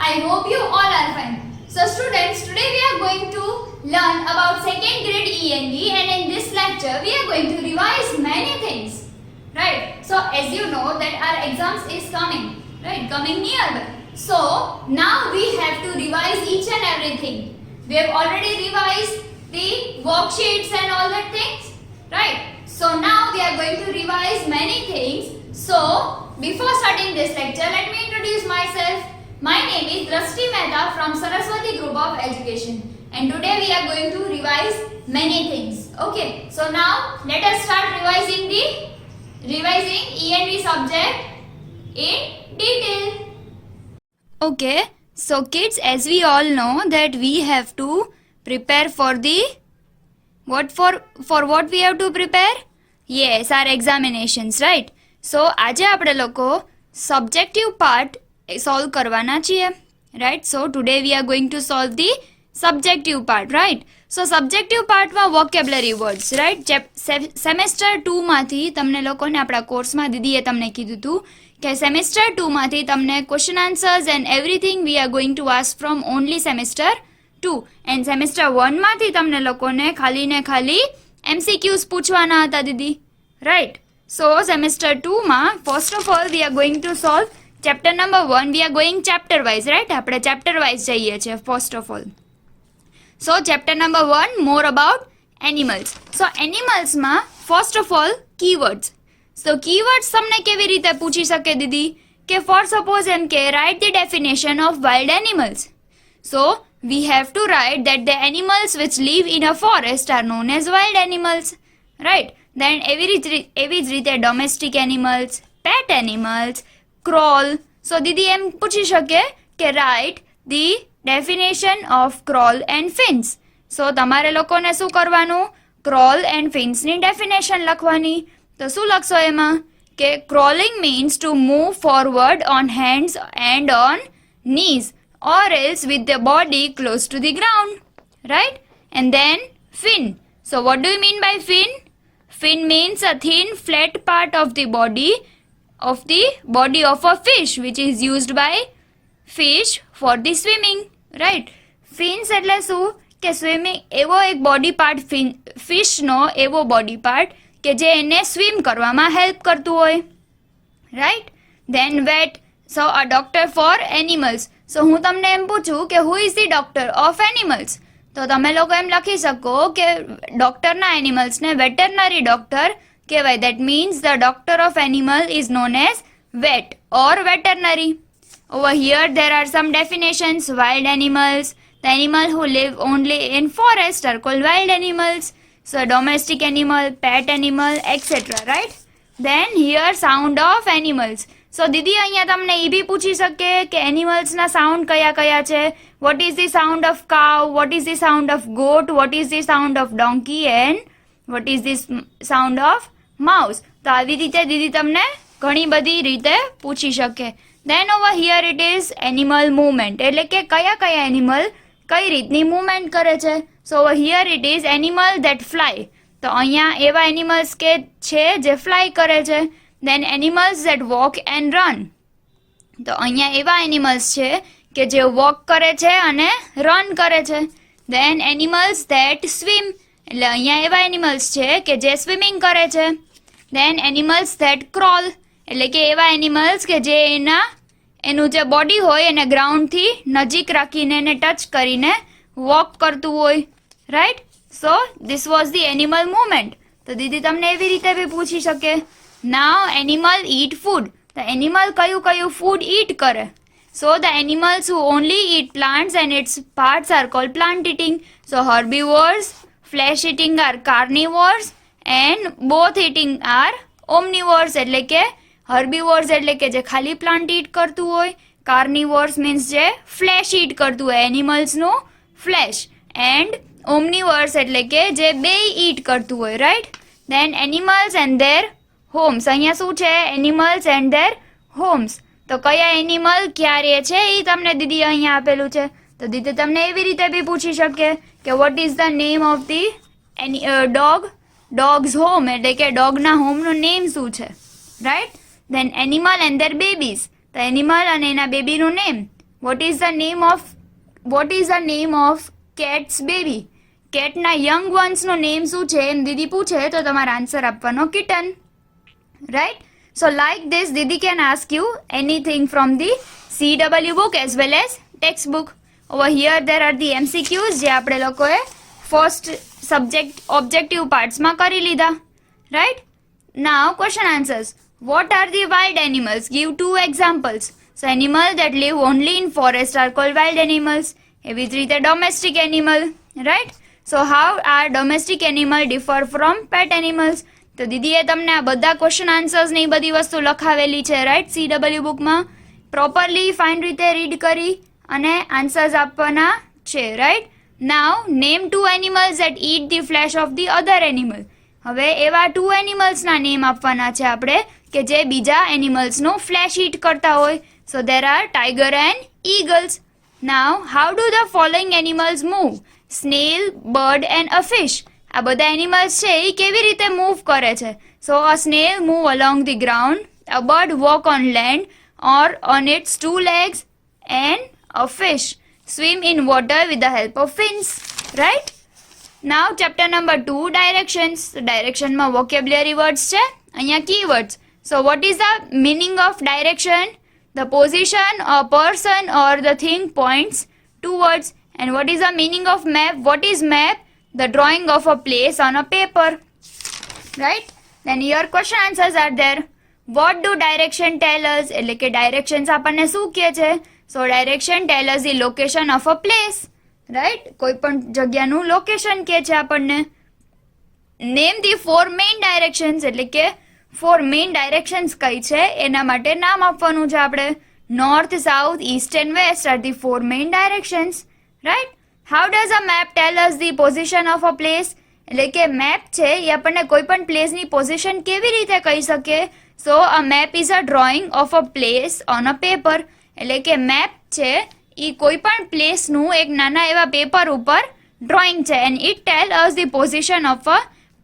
I hope you all are fine. So students, today we are going to learn about second grade ENV, and in this lecture we are going to revise many things. Right? So as you know that our exams is coming, right? Coming nearby. So now we have to revise each and everything. We have already revised the worksheets and all that things, right? So now we are going to revise many things. So before starting this lecture, let me introduce myself. My name is Drashti Mehta from Saraswati Group of Education, and today we are going to revise many things. Okay, so now let us start revising ENV subject in detail. Okay, so kids, as we all know that we have to prepare for the what we have to prepare? Yes, our examinations, right? So આજે આપણે લોકો subjective part solve કરવાના છીએ, right? So today we are going to solve the subjective part, right? So subjective પાર્ટમાં vocabulary words, right? Semester 2 માંથી તમને લોકોને આપણા કોર્સમાં દીદીએ તમને કીધું હતું કે સેમેસ્ટર 2 માંથી તમને question answers and everything we are going to ask from only semester 2 and semester 1 માંથી તમને લોકોને ખાલી ને ખાલી MCQs પૂછવાના હતા દીદી, right? So semester 2 માં first of all we are going to solve chapter number 1. We are going chapter wise, right? આપણે chapter wise જઈએ છીએ first of all. So chapter number 1 more about animals. So animals માં first of all keywords. So keywords તમને કેવી રીતે પૂછી શકે દીદી કે for suppose એમ કે write the definition of wild animals. So we have to write that the animals which live in a forest are known as wild animals, right? Then એવી જ રીતે domestic animals, pet animals, crawl. So દીદી એમ પૂછી શકે કે write the definition of crawl and fins. So તમારે લોકોને શું કરવાનું? crawl and fins ની definition લખવાની. તો શું લખશો એમાં કે crawling means to move forward on hands and on knees or else with the body close to the ground, right? And then fin. So what do you mean by fin? Fin means a thin flat part of the body of a fish which is used by fish for the swimming, right? Fins એટલે શું કે swimming એવો એક body part ફિશનો એવો body part કે જે એને swim કરવામાં હેલ્પ કરતું હોય, right? Then vet. So a doctor for animals. So હું તમને એમ પૂછું કે who is the doctor of animals, તો તમે લોકો એમ લખી શકો કે ડોક્ટરના એનિમલ્સને વેટરનરી ડોક્ટર કહેવાય. That means the doctor of animal is known as vet or veterinary. Over here there are some definitions. Wild animals, the animal who live only in forest are called wild animals. So domestic animal, pet animal, etc. Right? Then here sound of animals. So દીદી અહીંયા તમને એ બી પૂછી શકે કે એનિમલ્સના sound કયા કયા છે. What is the sound of cow? What is the sound of goat? What is the sound of donkey? And what is the sound of mouse? તો આવી રીતે દીદી તમને ઘણી બધી રીતે પૂછી શકે. Then over here it is animal movement, એટલે કે કયા કયા એનિમલ કઈ રીતની મૂવમેન્ટ કરે છે. So over here it is animal that fly. તો અહીંયા એવા એનિમલ્સ કે છે જે ફ્લાય કરે છે. Then animals that walk and run. તો અહીંયા એવા એનિમલ્સ છે કે જે વોક કરે છે અને રન કરે છે. Then animals that swim. એટલે અહીંયા એવા એનિમલ્સ છે કે જે સ્વિમિંગ કરે છે. Then animals that crawl. એટલે કે એવા એનિમલ્સ કે જે એનું જે બોડી હોય એને ગ્રાઉન્ડથી નજીક રાખીને એને ટચ કરીને વોક કરતું હોય, right? So this was the animal movement. તો દીદી તમને એવી રીતે બી પૂછી શકે. Now animal eat food. તો એનિમલ કયું કયું ફૂડ ઈટ કરે? So the animals who only eat plants and its parts are called plant eating. So herbivores, flesh eating are carnivores and both eating are omnivores. એટલે કે હર્બીવોર્સ એટલે કે જે ખાલી પ્લાન્ટ ઈટ કરતું હોય, કાર્નિવોર્સ મીન્સ જે ફ્લેશ ઈટ કરતું હોય એનિમલ્સનું ફ્લેશ, એન્ડ ઓમનિવોર્સ એટલે કે જે બે ઈટ કરતું હોય, right? Then animals and their homes. અહીંયા શું છે? Animals and their homes. તો કયા એનિમલ ક્યાં રહે છે એ તમને દીદી અહીંયા આપેલું છે. તો દીદી તમને એવી રીતે બી પૂછી શકે કે what is the name of the dog? Dogs home એટલે કે ડોગના હોમનું નેમ શું છે, right? Then animal and their babies. તો એનિમલ અને એના બેબીનું name. What is the name of cat's baby? કેટના યંગ વન્સનો નેમ શું છે એમ દીદી પૂછે તો તમારે આન્સર આપવાનો kitten, right? So like this દીદી can ask you anything from the CW book as well as textbook. Over here there are the MCQs જે આપણે લોકોએ ફર્સ્ટ સબ્જેક્ટ ઓબ્જેક્ટિવ પાર્ટ્સમાં કરી લીધા, right? Now question answers. What are the wild animals? Give 2 examples. So animals that live only in forest are called wild animals. એવી જ રીતે domestic animal, right? So how are domestic animal differ from pet animals? તો દીદીએ તમને આ બધા question answers ને એ બધી વસ્તુ લખાવેલી છે, રાઈટ? CW બુકમાં પ્રોપરલી ફાઇન રીતે રીડ કરી અને આન્સર્સ આપવાના છે, right? Now name 2 animals that eat the flesh of the other animal. હવે એવા 2 એનિમલ્સના નેમ આપવાના છે આપણે કે જે બીજા એનિમલ્સનું ફ્લેશ ઈટ કરતા હોય. So there are tiger and eagles. Now how do the following animals move? Snail, bird and a fish. આ બધા એનિમલ્સ છે એ કેવી રીતે મૂવ કરે છે? So a snail move along the ground, a bird walk on land or on its 2 legs and a fish swim in water with the help of fins, right? Now chapter number 2, directions. Direction માં vocabulary words છે, અહીંયા keywords. So what is the meaning of direction? The position a person or the thing points towards. And what is the meaning of map? What is map? The drawing of a place on a paper, right? Then your question answers are there. What do direction tell us? એટલે કે directions આપણને શું કહે છે? So direction tell us the location of a place, right? કોઈ પણ જગ્યાનું location કે છે આપણને. નેમ ધી 4 મેઇન ડાયરેક્શન્સ, એટલે કે 4 મેઇન ડાયરેક્શન્સ કઈ છે એના માટે નામ આપવાનું છે આપણે. North, south, east and west are the 4 main directions, right? How does a map tell us the position of a place? એટલે કે મેપ છે એ આપણને કોઈ પણ પ્લેસની પોઝિશન કેવી રીતે કહી શકે? So a map is a drawing of a place on a paper. એટલે કે મેપ છે એ કોઈ પણ પ્લેસનું એક નાના એવા પેપર ઉપર ડ્રોઈંગ છે. And it tell us the position of a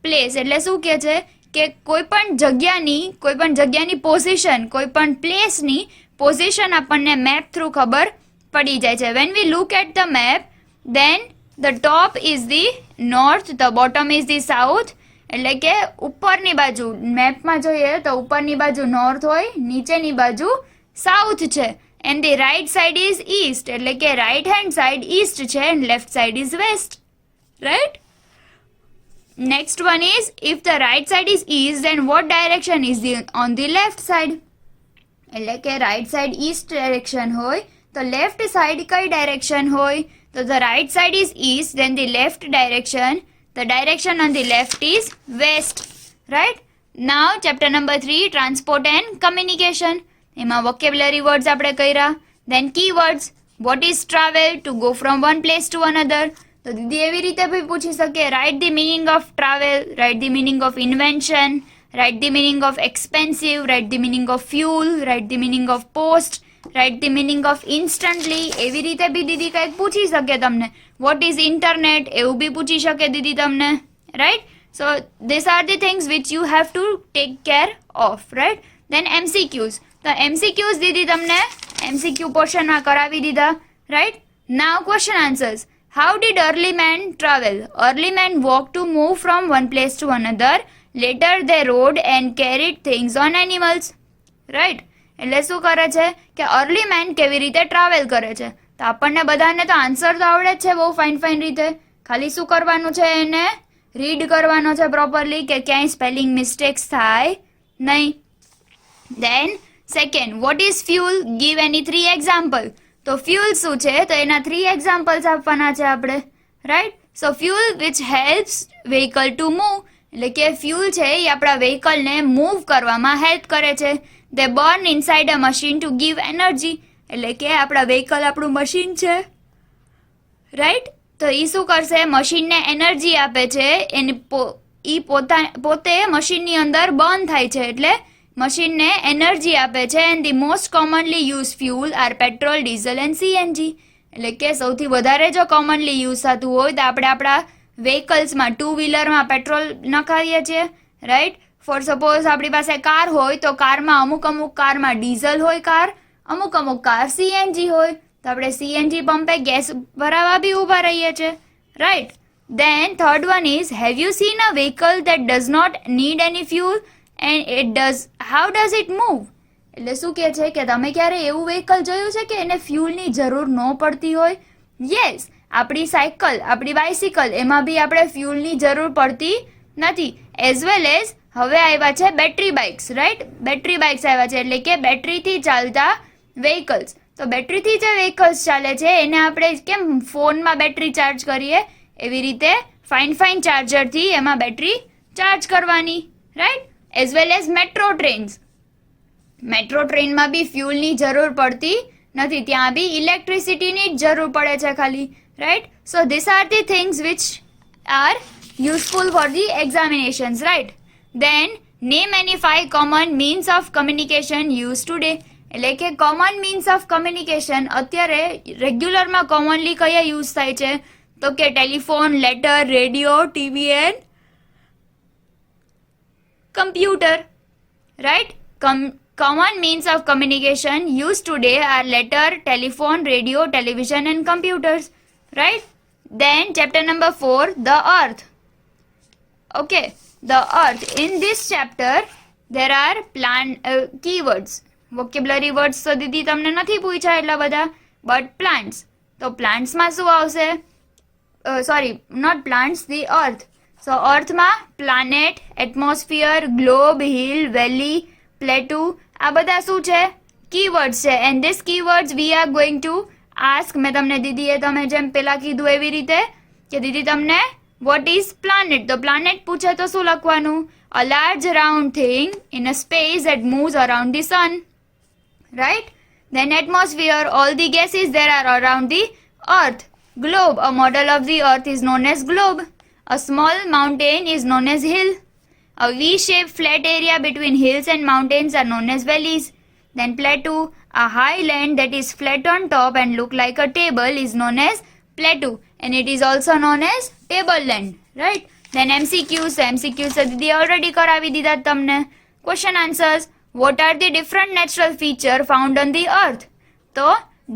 place. એટલે શું કહે છે કે કોઈ પણ જગ્યાની પોઝિશન, કોઈ પણ પ્લેસની પોઝિશન આપણને મેપ થ્રુ ખબર પડી જાય છે. When we look at the map then the top is the north, the bottom is the south. એટલે કે ઉપરની બાજુ મેપમાં જોઈએ તો ઉપરની બાજુ નોર્થ હોય, નીચેની બાજુ સાઉથ છે. And the right side is east. એટલે કે right hand side east છે and left side is west, right? Next one is, if the right side is east, then what direction is on the left side? એટલે કે right side east direction હોય તો left side કઈ direction હોય? તો the right side is east, then the left direction, the direction on the left is west, right? Now chapter number 3, transport and communication. એમાં vocabulary words આપણે કર્યા. Then keywords. What is travel? To go from one place to another. તો દીદી એવી રીતે બી પૂછી શકે. Write the meaning of travel, write the meaning of invention, write the meaning of expensive, write the meaning of fuel, write the meaning of post, write the meaning of instantly. એવી રીતે બી દીદી કંઈક પૂછી શકે તમને. What is internet? એવું બી પૂછી શકે દીદી તમને, right? So these are the things which you have to take care of, right? Then MCQs. તો MCQs દીદી તમને MCQ પોર્શનમાં કરાવી દીધા, right? Now question answers. How did early man travel? Early man walk to move from one place to another. Later they rode and carried things on animals, right? એટલે શું કરે છે કે અર્લી મેન કેવી રીતે ટ્રાવેલ કરે છે? તો આપણને બધાને તો આન્સર તો આવડે જ છે બહુ ફાઇન રીતે. ખાલી શું કરવાનું છે, એને રીડ કરવાનો છે પ્રોપરલી કે ક્યાંય સ્પેલિંગ મિસ્ટેક્સ થાય નહીં. Then second, what is fuel? Give any 3 example. તો ફ્યુલ શું છે તો એના 3 એક્ઝામ્પલ્સ આપવાના છે આપણે, right? So fuel which helps vehicle to move. એટલે કે ફ્યુલ છે એ આપણા વ્હીકલને મૂવ કરવામાં હેલ્પ કરે છે. They burn inside a machine to give energy. એટલે કે આપણા વ્હીકલ આપણું મશીન છે, રાઈટ? તો એ શું કરશે? મશીનને એનર્જી આપે છે. એની પોતે મશીનની અંદર બર્ન થાય છે એટલે મશીનને એનર્જી આપે છે. And the most commonly use fuel are petrol, diesel and CNG. એટલે કે સૌથી વધારે જો કોમનલી યુઝ થતું હોય તો આપણે આપણા વ્હીકલ્સમાં 2 વ્હીલરમાં પેટ્રોલ નખાવીએ છીએ, રાઈટ? ફોર સપોઝ આપણી પાસે કાર હોય તો કારમાં અમુક કારમાં ડીઝલ હોય કાર, અમુક કાર CNG હોય. તો આપણે સીએનજી પંપે ગેસ ભરાવા બી ઊભા રહીએ છીએ, right. Then third one is, have you seen a vehicle that does not need any fuel and it does, how does it move? એટલે શું કહે છે કે તમે ક્યારે એવું વ્હીકલ જોયું છે કે એને ફ્યુલની જરૂર ન પડતી હોય? યસ, આપણી સાયકલ, આપણી બાઇસિકલ, એમાં બી આપણે ફ્યુલની જરૂર પડતી નથી. એઝ વેલ એઝ હવે આવ્યા છે battery bikes, right. Battery bikes આવ્યા છે એટલે કે બેટરીથી ચાલતા વ્હીકલ્સ. તો બેટરીથી જે વ્હીકલ્સ ચાલે છે એને આપણે કેમ ફોનમાં બેટરી ચાર્જ કરીએ એવી રીતે ફાઇન ચાર્જરથી એમાં બેટરી ચાર્જ કરવાની, right. As well as metro trains. Metro ટ્રેનમાં બી ફ્યુલની જરૂર પડતી નથી, ત્યાં બી ઇલેક્ટ્રિસિટીની જ જરૂર પડે છે ખાલી, right. So these are the things which are useful for the examinations, right. Then name any 5 common means of communication use today. એટલે કે કોમન મીન્સ ઓફ કમ્યુનિકેશન અત્યારે રેગ્યુલરમાં કોમનલી કયા યુઝ થાય છે? તો કે telephone, letter, radio, TV and computer, right. Common means of communication used today are letter, telephone, radio, television and computers, right. Then chapter number 4, the earth. Okay, the earth. In this chapter there are keywords, vocabulary words. So દીદી તમને નથી પૂછ્યા એટલા બધા, but plants. તો plants માં શું આવશે? Sorry, not plants, the earth. So earth માં planet, atmosphere, globe, hill, valley, plateau, આ બધા શું છે? કીવર્ડ્સ છે. And this keywords we are going to ask. મેં તમને દીદીએ તમે જેમ પેલા કીધું એવી રીતે કે દીદી તમને વોટ ઇઝ પ્લાનેટ, તો પ્લાનેટ પૂછે તો શું લખવાનું? A large round thing in a space that moves around the sun, right. Then atmosphere, all the gases there are around the earth. Globe, a model of the earth is known as globe. A small mountain is known as hill. A V-shaped flat area between hills and mountains are known as valleys. Then plateau, a high land that is flat on top and look like a table is known as plateau, and it is also known as tableland, right. Then MCQs, MCQs Didi already કરાવી દીધા તમને. Question answers. What are the different natural features found on the earth? તો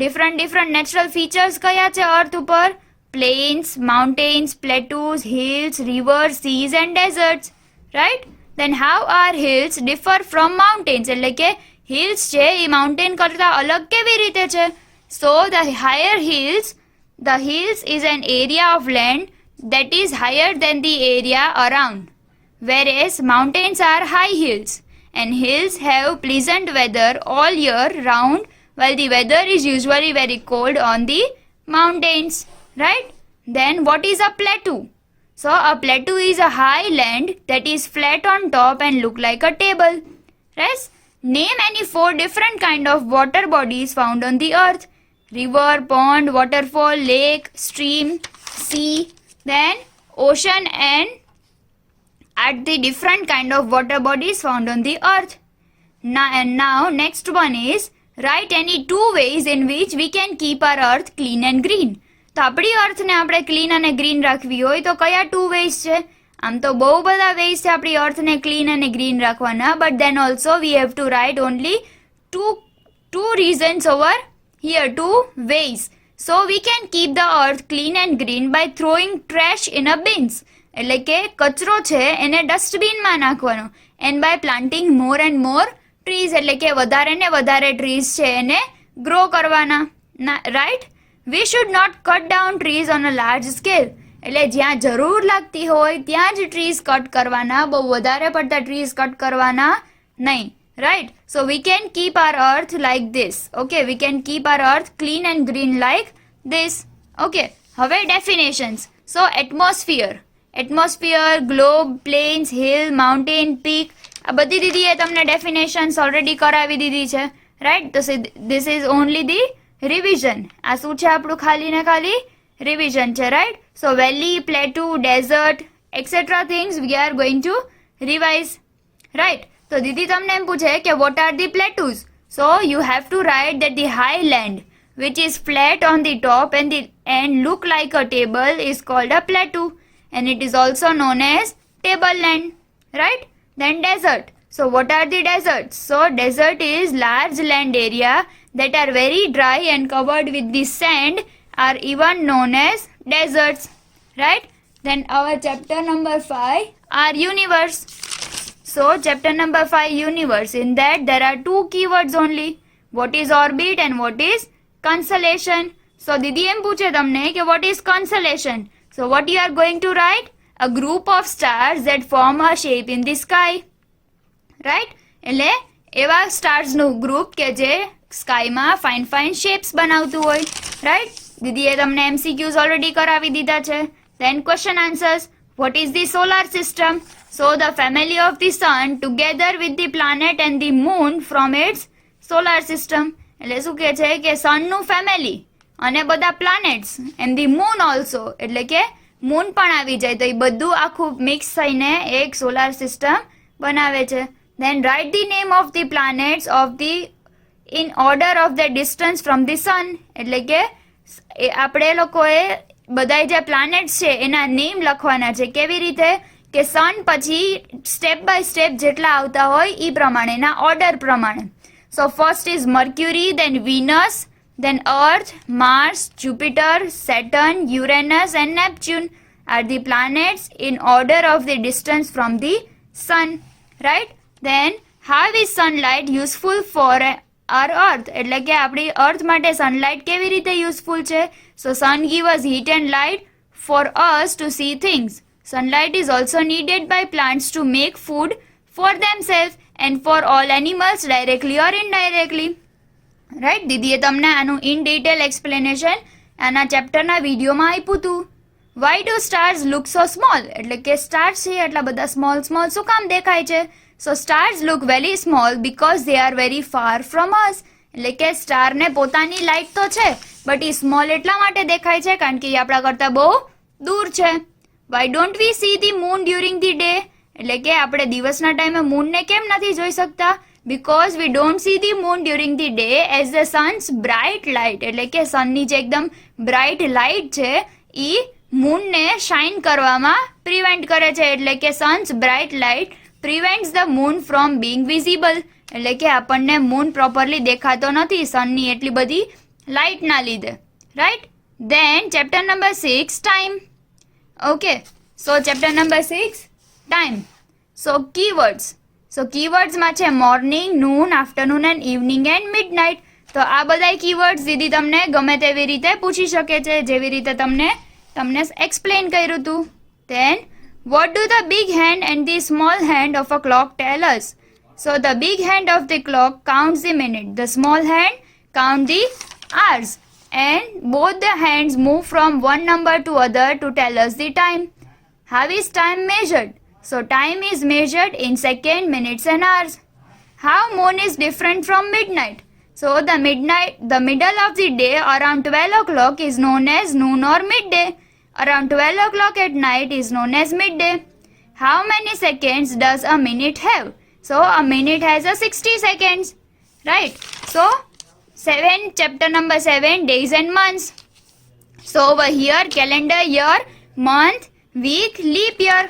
different natural features કયા છે earth ઉપર? Plains, mountains, plateaus, hills, rivers, seas and deserts, right. Then how are hills differ from mountains? એટલે કે hills છે એ mountain કરતા અલગ કેવી રીતે છે? So the higher hills, the hills is an area of land that is higher than the area around, whereas mountains are high hills, and hills have pleasant weather all year round, while the weather is usually very cold on the mountains, right. Then what is a plateau? So a plateau is a high land that is flat on top and look like a table. Yes. Name any 4 different kind of water bodies found on the earth. River, pond, waterfall, lake, stream, sea, then ocean, and at the different kind of water bodies found on the earth. Now next one is, write any 2 ways in which we can keep our earth clean and green. તો આપણી અર્થને આપણે clean અને green રાખવી હોય તો કયા 2 ways છે? આમ તો બહુ બધા વેઝ છે આપણી અર્થને ક્લીન અને ગ્રીન રાખવાના, but then also we have to write only two reasons over here, 2 ways. So we can keep the earth clean and green by throwing trash in a bins. એટલે કે કચરો છે એને ડસ્ટબિનમાં નાખવાનો, and by planting more and more trees. એટલે કે વધારે ને વધારે ટ્રીઝ છે એને ગ્રો કરવાના, right. We should not cut down trees on a large scale. એટલે જ્યાં જરૂર લાગતી હોય ત્યાં જ ટ્રીઝ કટ કરવાના, બહુ વધારે પડતા ટ્રીઝ કટ કરવાના નહીં, right. So we can keep our earth like this. Okay, we can keep our earth clean and green like this. Okay, હવે definitions. So atmosphere, globe, plains, hill, mountain, peak, આ બધી દીદીએ તમને definitions already કરાવી દીધી છે, right. So this is only the revision. આ શું છે આપણું ખાલી ને ખાલી revision છે, right. So valley, plateau, desert, etc. things we are going to revise, right. તો દીદી તમને એમ પૂછે કે what are the plateaus? So you have to write that the high land which is flat on the top and look like a table is called a plateau, and it is also known as tableland, right. Then desert. So what are the deserts? So desert is large land area that are very dry and covered with the sand are even known as deserts, right? Then our chapter number 5 are universe. So chapter number 5 universe, in that there are two keywords only. What is orbit and what is constellation? So Didi em પૂછે તમને કે what is constellation? So what you are going to write? A group of stars that form a shape in the sky, right? એટલે એવા સ્ટાર્સનું group કે જે સ્કાયમાં fine fine shapes બનાવતું હોય, right? દીદીએ તમને MCQs ઓલરેડી કરાવી દીધા છે. Then question answers. What is the solar system? So the family of the sun together with the planet and the moon from its solar system. એટલે શું કહે છે કે સનનું ફેમિલી અને બધા planets and the moon also, એટલે કે moon પણ આવી જાય તો એ બધું આખું મિક્સ થઈને એક સોલાર સિસ્ટમ બનાવે છે. Then write the name of the planets of the in order of the distance from the sun. એટલે કે આપણે લોકોએ બધા જે પ્લાનેટ્સ છે એના નેમ લખવાના છે. કેવી રીતે? કે સન પછી સ્ટેપ બાય સ્ટેપ જેટલા આવતા હોય એ પ્રમાણેના ઓર્ડર પ્રમાણે. So first is Mercury, then Venus, then Earth, Mars, Jupiter, Saturn, Uranus and Neptune are the planets in order of the distance from the sun, right? Then how is sunlight useful for our earth? એટલે કે આપણી earth માટે sunlight કેવી રીતે useful છે? So sun give us heat and light for us to see things. Sunlight is also needed by plants to make food for themselves and for all animals directly or indirectly. Right? દીદીએ તમને આનું in detail explanation આના ચેપ્ટરના વિડીયોમાં આપ્યું હતું. Why do stars look so small? એટલે કે stars છે એટલા બધા સ્મોલ સ્મોલ શું કામ દેખાય છે? So stars look very small because they are very far from us. એટલે કે સ્ટારને પોતાની લાઇટ તો છે બટ એ સ્મોલ એટલા માટે દેખાય છે કારણ કે એ આપણા કરતાં બહુ દૂર છે. Why don't we C the moon during the day? એટલે કે આપણે દિવસના ટાઈમે મૂનને કેમ નથી જોઈ શકતા? because we don't see the moon during the day as the sun's bright light. એટલે કે સનની જે એકદમ બ્રાઇટ લાઇટ છે એ મૂનને શાઇન કરવામાં પ્રિવેન્ટ કરે છે. એટલે કે Sons bright light prevents the moon from Bing visible. એટલે કે આપણને મૂન પ્રોપરલી દેખાતો નથી સનની એટલી બધી લાઇટના લીધે, right? Then chapter number 6 time. Okay, so chapter number 6 time. So keywords. So કીવર્ડ્સમાં છે morning, noon, afternoon and evening and midnight. તો આ બધા કીવર્ડ્સ દીદી તમને ગમે તેવી રીતે પૂછી શકે છે જેવી રીતે તમને એક્સપ્લેન કર્યું હતું. Then what do the big hand and the small hand of a clock tell us? So the big hand of the clock counts the minute, the small hand count the hours and both the hands move from one number to other to tell us the time. How is time measured? So time is measured in seconds, minutes and hours. How moon is different from midnight? So the middle of the day around 12 o'clock is known as noon or midday. Around 12 o'clock at night is known as midday. How many seconds does a minute have? So a minute has a 60 seconds, right? So chapter number 7 days and months. So over here calendar, year, month, week, leap year.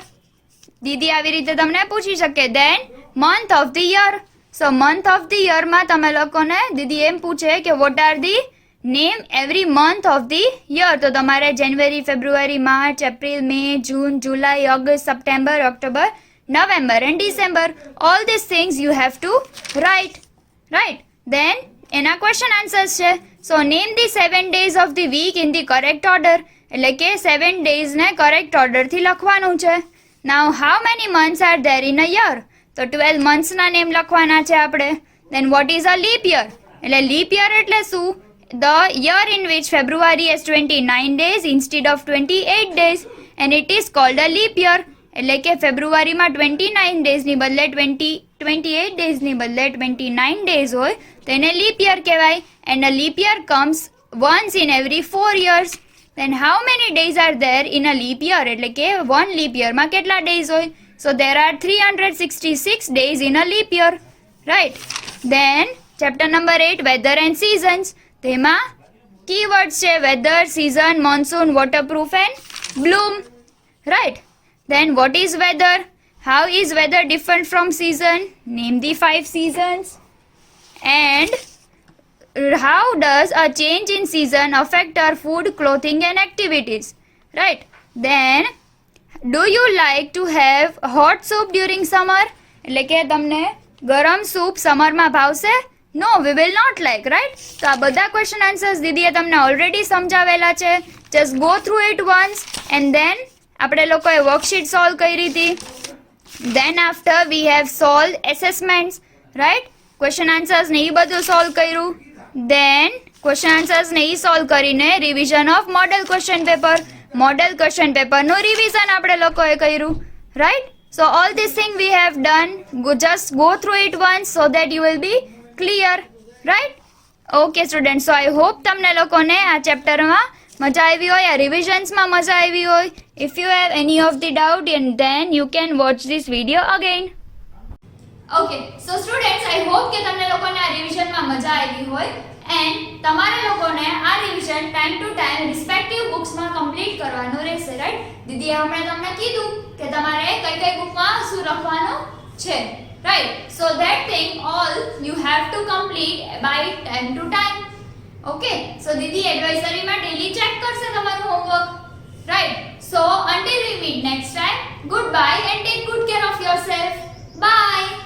દીદી આવી રીતે તમને પૂછી શકે. Then month of the year. So month of the યરમાં તમે લોકોને દીદી એમ પૂછે કે what are the name every month of the year. તો તમારે January, February, March, April, May, June, July, August, September, October, November and December, all this things you have to write, right? Then એના question answers છે. So name the 7 days of the week in the correct order. એટલે કે 7 daysને correct ઓર્ડરથી લખવાનું છે. Now how many months are there in a year? તો 12 monthsના name લખવાના છે આપણે. Then what is a leap year? એટલે leap year એટલે શું? The year in which February has 29 days instead of 28 days and it is called a leap year. એટલે કે ફેબ્રુઆરીમાં 29 ડેઝની બદલે 28 ડેઝની બદલે 29 ડેઝ હોય તો એને લીપ યર કહેવાય. And a leap year comes once in every 4 years. Then how many days are there in a leap year? એટલે કે one leap year માં કેટલા days હોય? So there are 366 days in a leap year, right? Then chapter number 8 weather and seasons. તેમાં keywords છે weather, season, monsoon, waterproof and bloom, right? Then what is weather? How is weather different from season? Name the 5 seasons. And how does a change in season affect our food, clothing and activities? Right. Then, do you like to have hot soup during summer? એટલે કે તમને ગરમ soup સમરમાં ભાવશે? No, we will not like, right? તો આ બધા question answers દીદીએ તમને ઓલરેડી સમજાવેલા છે. Just go through it once and then આપણે લોકોએ વર્કશીટ સોલ્વ કરી હતી. Then after we have solve assessments, right? Question answers ને એ બધું સોલ્વ કર્યું. દેન ક્વેશ્ચન આન્સર્સ ને એ સોલ્વ કરીને revision of model question paper, model question પેપરનું રિવિઝન આપણે લોકોએ કર્યું, right? So all this thing we have done. Just go through it once so that you will be clear, right? Okay students, so I hope તમને લોકોને આ ચેપ્ટરમાં મજા આવી હોય, આ રિવિઝન્સમાં મજા આવી હોય. If you have any of the doubt, and then you can watch this video again. Okay, so students, I hope કે તમને લોકોને આ રિવિઝનમાં મજા આવી હોય એન્ડ તમારે લોકોને આ revision time to time respective બુક્સમાં કમ્પ્લીટ કરવાનું રહેશે, રાઈટ? દીદીએ હમણાં તમને કીધું કે તમારે કઈ કઈ બુકમાં શું લખવાનું છે, right? So that thing all you have to complete by time to time. Okay, so દીદી એડવાઇઝરીમાં ડેલી ચેક કરશે તમારું homework, right? So until we meet next time, goodbye and take good care of yourself. Bye.